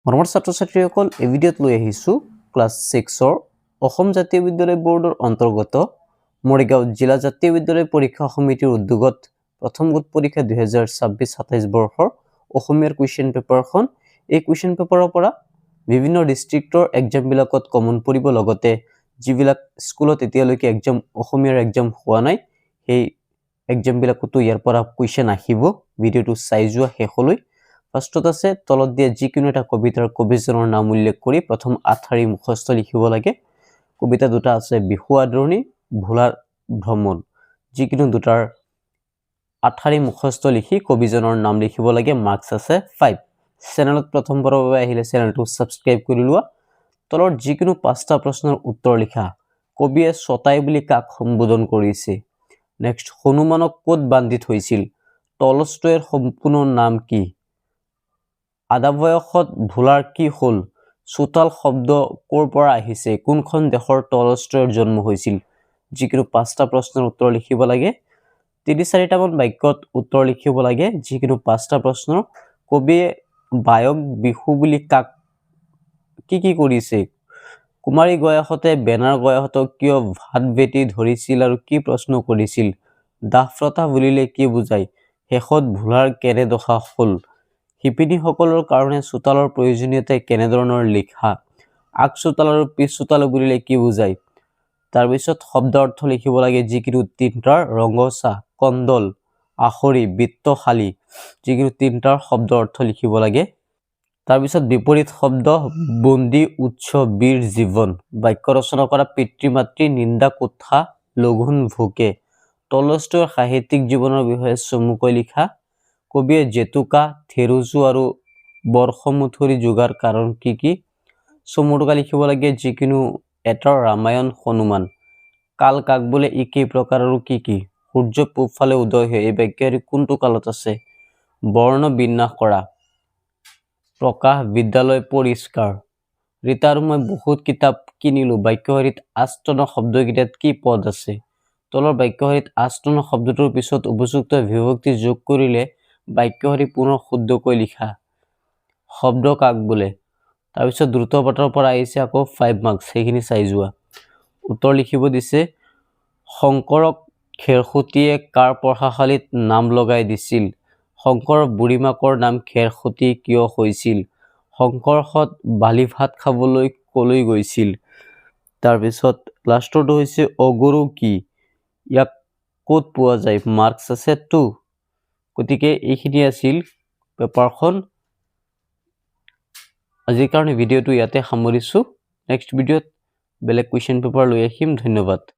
মৰমৰ ছাত্ৰ-ছাত্ৰীসকল এই ভিডিঅ'ত লৈ আহিছোঁ ক্লাছ 6ৰ অসম জাতীয় বিদ্যালয় বোৰ্ডৰ অন্তৰ্গত মৰিগাঁও জিলা জাতীয় বিদ্যালয় পৰীক্ষা সমিতিৰ উদ্যোগত প্ৰথম গোট পৰীক্ষা 2026-27 বৰ্ষৰ অসমীয়াৰ কুৱেশ্যন পেপাৰখন এই কুৱেশ্যন পেপাৰৰ পৰা বিভিন্ন ডিস্ট্ৰিক্টৰ এক্সাম বিলাকত কমন পৰিব লগতে যিবিলাক স্কুলত এতিয়ালৈকে অসমীয়াৰ এক্সাম হোৱা নাই সেই এক্সাম বিলাকতো ইয়াৰ পৰা কুৱেশ্যন আহিব ভিডিঅ'টো চাই যোৱা শেষলৈ ফাৰ্ষ্টত আছে তলত দিয়া যিকোনো এটা কবিতাৰ কবিজনৰ নাম উল্লেখ কৰি প্ৰথম আঠাৰি মুখস্থ লিখিব লাগে কবিতা দুটা আছে বিহু আদৰণি ভোলাৰ ভ্ৰমণ যিকোনো দুটাৰ আঠাৰি মুখস্থ লিখি কবিজনৰ নাম লিখিব লাগে মাৰ্কস আছে 5 চেনেলত প্ৰথমবাৰৰ বাবে আহিলে চেনেলটো সাবস্ক্ৰাইব কৰি লোৱা তলত যিকোনো পাঁচটা প্ৰশ্নৰ উত্তৰ লিখা কবিয়ে ছটাই বুলি কাক সম্বোধন কৰিছে নেক্সট হনুমানক ক'ত বান্ধি থৈছিল টলষ্টয়ৰ সম্পূৰ্ণ নাম কি আদা বয়সত ভোলাৰ কি হল চোতাল শব্দ কোৰ পৰা আহিছে কোনখন দেশৰ টলষ্টয়ৰ জন্ম হৈছিল যিকোনো পাঁচটা প্ৰশ্নৰ উত্তৰ লিখিব লাগে 3-4টা মান বাক্যত উত্তৰ লিখিব লাগে যিকোনো পাঁচটা প্ৰশ্নৰ কবিয়ে বায়ক বিহু বুলি কাক কি কৰিছে কুমাৰী গয়াহতে বেনাৰ গয়াহতক কিয় ভাত বেটি ধৰিছিল আৰু কি প্ৰশ্ন কৰিছিল দাফৰতা বুলিলে কি বুজায় শেষত ভোলাৰ কেনে দশা হল শিপিনীসকলৰ কাৰণে চোতালৰ প্ৰয়োজনীয়তা কেনেধৰণৰ লিখা আগ চোতাল আৰু পিছ চোতাল বুলিলে কি বুজায় তাৰ পিছত শব্দ অৰ্থ লিখিব লাগে যিকোনো তিনটাৰ ৰংগছা কন্দল আখৰি বিত্তশালী যিকোনো তিনটাৰ শব্দ অৰ্থ লিখিব লাগে তাৰ পিছত বিপৰীত শব্দ বন্দী উৎস বীৰ জীৱন বাক্য ৰচনা কৰা পিতৃ মাতৃ নিন্দা কোঠা লঘুন ভোকে টলষ্টয়ৰ সাহিত্যিক জীৱনৰ বিষয়ে চমুকৈ লিখা কবিয়ে জেতুকা থেৰুজু আৰু বৰ্ষমুথৰি যোগাৰ কাৰণ কি চমুটোকা লিখিব লাগে যিকোনো এটাৰ ৰামায়ণ হনুমান কাল কাক বোলে ই কেই প্ৰকাৰ আৰু কি সূৰ্য পূব ফালে উদয় হয় এই বাক্যৰ কোনটো কালত আছে বৰ্ণ বিন্যাস কৰা প্ৰকাশ বিদ্যালয় পৰিষ্কাৰ ৰীতা আৰু মই বহুত কিতাপ কিনিলো বাক্যহৰিত আস্তন শব্দকেইটাত কি পদ আছে তলৰ বাক্যহৰিত আস্তন শব্দটোৰ পিছত উপযুক্ত বিভক্তি যোগ কৰিলে বাক্যহৰি পুনৰ শুদ্ধকৈ লিখা শব্দ কাক বোলে তাৰ পিছত দ্ৰুত পাঠৰ পৰা আহিছে আকৌ 5 মাৰ্কস সেইখিনি চাই যোৱা উত্তৰ লিখিব দিছে শংকৰক খেৰখুটিয়ে কাৰ পঢ়াশালীত নাম লগাই দিছিল শংকৰ বুঢ়ীমাকৰ নাম খেৰখুটি কিয় হৈছিল শংকৰহঁত বালি ভাত খাবলৈ কলৈ গৈছিল তাৰ পিছত লাষ্টৰটো হৈছে অগৰু কি ইয়াক ক'ত পোৱা যায় মাৰ্কস আছে 2 গতিকে এইখিনি আছিল পেপাৰখন আজিৰ কাৰণে ভিডিঅ'টো ইয়াতে সামৰিছো নেক্সট ভিডিঅ'ত বেলেগ কুৱেশ্যন পেপাৰ লৈ আহিম ধন্যবাদ